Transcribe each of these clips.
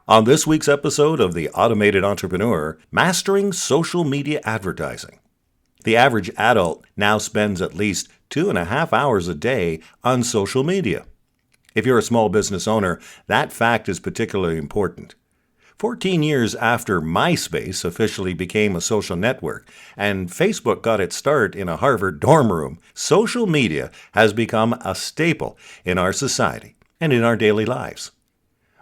On this week's episode of The Automated Entrepreneur, mastering social media advertising. The average adult now spends at least 2.5 hours a day on social media. If you're a small business owner, that fact is particularly important. 14 years after MySpace officially became a social network and Facebook got its start in a Harvard dorm room, social media has become a staple in our society and in our daily lives.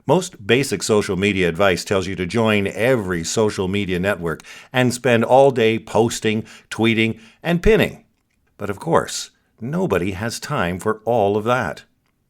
Most basic social media advice tells you to join every social media network and spend all day posting, tweeting, and pinning. But of course, nobody has time for all of that.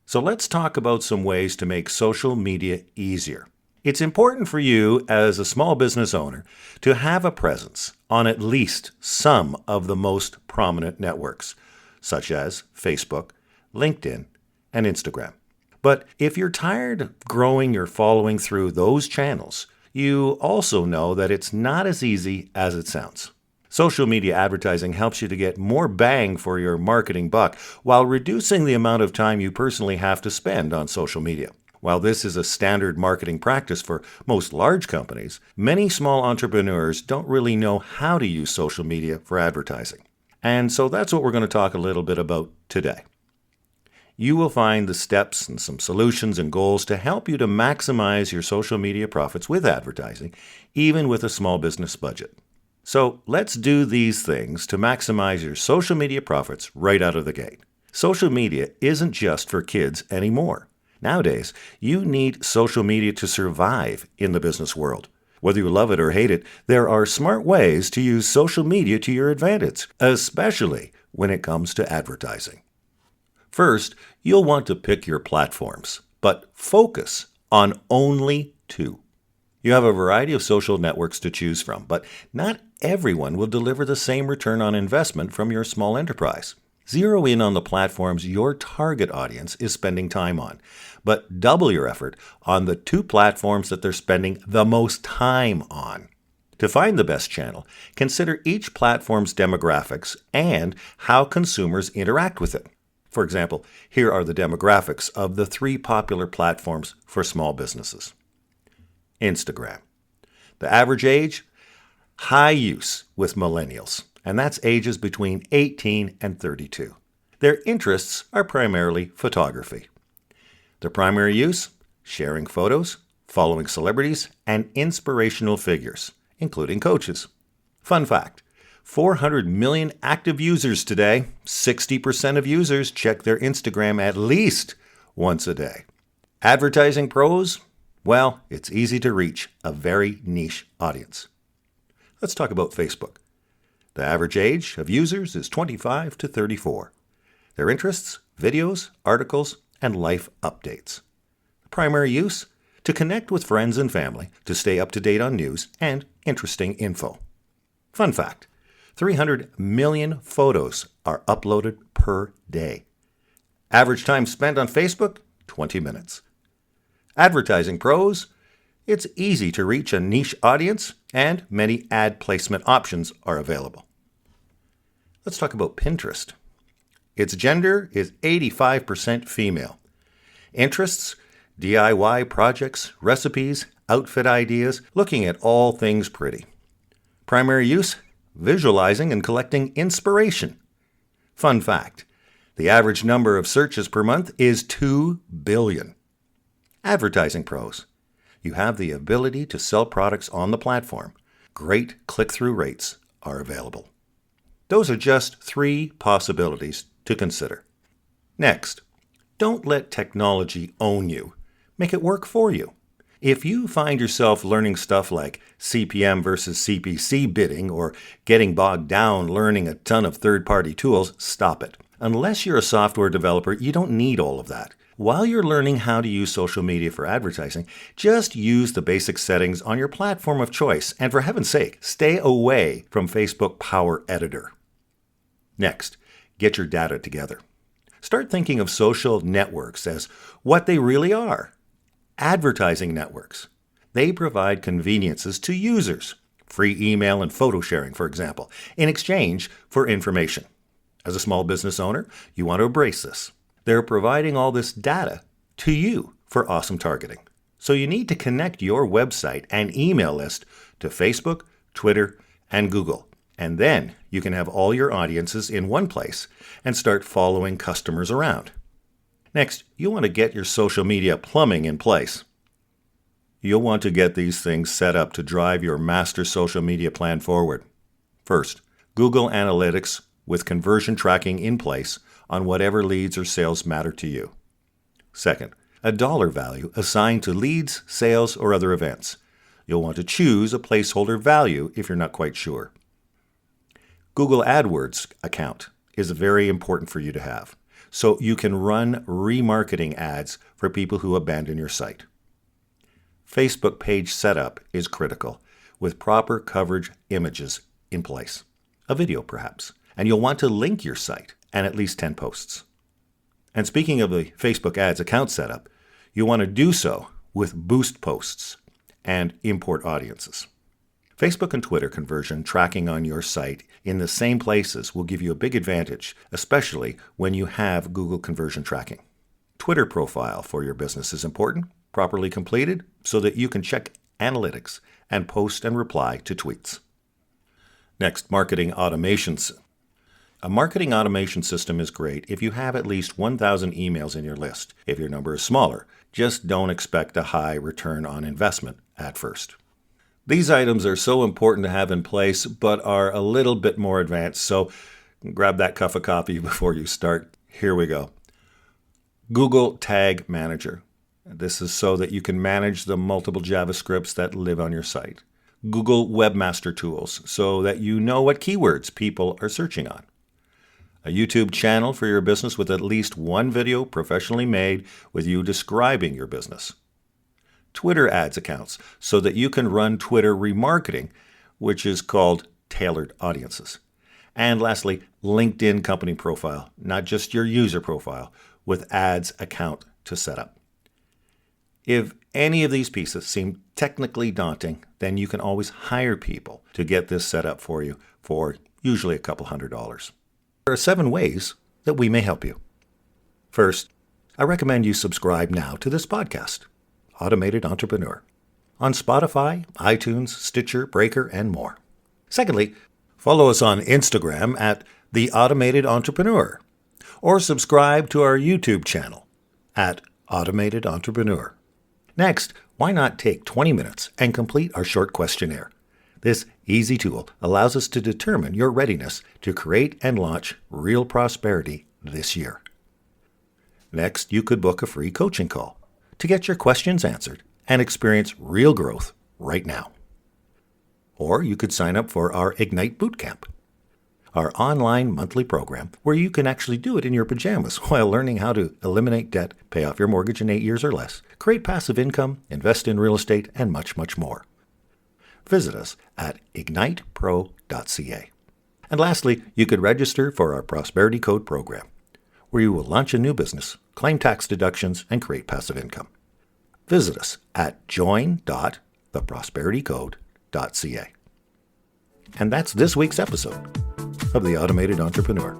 So let's talk about some ways to make social media easier. It's important for you as a small business owner to have a presence on at least some of the most prominent networks, such as Facebook, LinkedIn, and Instagram. But if you're tired of growing your following through those channels, you also know that it's not as easy as it sounds. Social media advertising helps you to get more bang for your marketing buck while reducing the amount of time you personally have to spend on social media. While this is a standard marketing practice for most large companies, many small entrepreneurs don't really know how to use social media for advertising. And so that's what we're going to talk a little bit about today. You will find the steps and some solutions and goals to help you to maximize your social media profits with advertising, even with a small business budget. So let's do these things to maximize your social media profits right out of the gate. Social media isn't just for kids anymore. Nowadays, you need social media to survive in the business world. Whether you love it or hate it, there are smart ways to use social media to your advantage, especially when it comes to advertising. First, you'll want to pick your platforms, but focus on only 2. You have a variety of social networks to choose from, but not everyone will deliver the same return on investment from your small enterprise. Zero in on the platforms your target audience is spending time on, but double your effort on the 2 platforms that they're spending the most time on. To find the best channel, consider each platform's demographics and how consumers interact with it. For example, here are the demographics of the 3 popular platforms for small businesses. Instagram. The average age? High use with millennials, and that's ages between 18 and 32. Their interests are primarily photography. Their primary use? Sharing photos, following celebrities, and inspirational figures, including coaches. Fun fact. 400 million active users today. 60% of users check their Instagram at least once a day. Advertising pros? Well, it's easy to reach a very niche audience. Let's talk about Facebook. The average age of users is 25 to 34. Their interests? Videos, articles, and life updates. The primary use? To connect with friends and family, to stay up to date on news and interesting info. Fun fact. 300 million photos are uploaded per day. Average time spent on Facebook, 20 minutes. Advertising pros, it's easy to reach a niche audience and many ad placement options are available. Let's talk about Pinterest. Its gender is 85% female. Interests, DIY projects, recipes, outfit ideas, looking at all things pretty. Primary use, visualizing and collecting inspiration. Fun fact, the average number of searches per month is 2 billion. Advertising pros. You have the ability to sell products on the platform. Great click-through rates are available. Those are just 3 possibilities to consider. Next, don't let technology own you. Make it work for you. If you find yourself learning stuff like CPM versus CPC bidding or getting bogged down learning a ton of third-party tools, stop it. Unless you're a software developer, you don't need all of that. While you're learning how to use social media for advertising, just use the basic settings on your platform of choice, and for heaven's sake, stay away from Facebook Power Editor. Next, get your data together. Start thinking of social networks as what they really are. Advertising networks. They provide conveniences to users, free email and photo sharing, for example, in exchange for information. As a small business owner, you want to embrace this. They're providing all this data to you for awesome targeting. So you need to connect your website and email list to Facebook, Twitter, and Google. And then you can have all your audiences in one place and start following customers around. Next, you want to get your social media plumbing in place. You'll want to get these things set up to drive your master social media plan forward. First, Google Analytics with conversion tracking in place on whatever leads or sales matter to you. Second, a dollar value assigned to leads, sales, or other events. You'll want to choose a placeholder value if you're not quite sure. Google AdWords account is very important for you to have, so you can run remarketing ads for people who abandon your site. Facebook page setup is critical, with proper coverage images in place, a video perhaps, and you'll want to link your site and at least 10 posts. And speaking of the Facebook ads account setup, you want to do so with boost posts and import audiences. Facebook and Twitter conversion tracking on your site in the same places will give you a big advantage, especially when you have Google conversion tracking. Twitter profile for your business is important, properly completed, so that you can check analytics and post and reply to tweets. Next, marketing automations. A marketing automation system is great if you have at least 1,000 emails in your list. If your number is smaller, just don't expect a high return on investment at first. These items are so important to have in place, but are a little bit more advanced, so grab that cup of coffee before you start. Here we go. Google Tag Manager. This is so that you can manage the multiple JavaScripts that live on your site. Google Webmaster Tools, so that you know what keywords people are searching on. A YouTube channel for your business with at least one video professionally made with you describing your business. Twitter ads accounts, so that you can run Twitter remarketing, which is called tailored audiences. And lastly, LinkedIn company profile, not just your user profile, with ads account to set up. If any of these pieces seem technically daunting, then you can always hire people to get this set up for you for usually a couple $100. There are 7 ways that we may help you. First, I recommend you subscribe now to this podcast, Automated Entrepreneur, on Spotify, iTunes, Stitcher, Breaker, and more. Secondly, follow us on Instagram at The Automated Entrepreneur, or subscribe to our YouTube channel at Automated Entrepreneur. Next, why not take 20 minutes and complete our short questionnaire? This easy tool allows us to determine your readiness to create and launch real prosperity this year. Next, you could book a free coaching call to get your questions answered and experience real growth right now. Or you could sign up for our Ignite Bootcamp, our online monthly program where you can actually do it in your pajamas while learning how to eliminate debt, pay off your mortgage in 8 years or less, create passive income, invest in real estate, and much, much more. Visit us at ignitepro.ca. And lastly, you could register for our Prosperity Code program, where you will launch a new business, claim tax deductions, and create passive income. Visit us at join.theprosperitycode.ca. And that's this week's episode of The Automated Entrepreneur.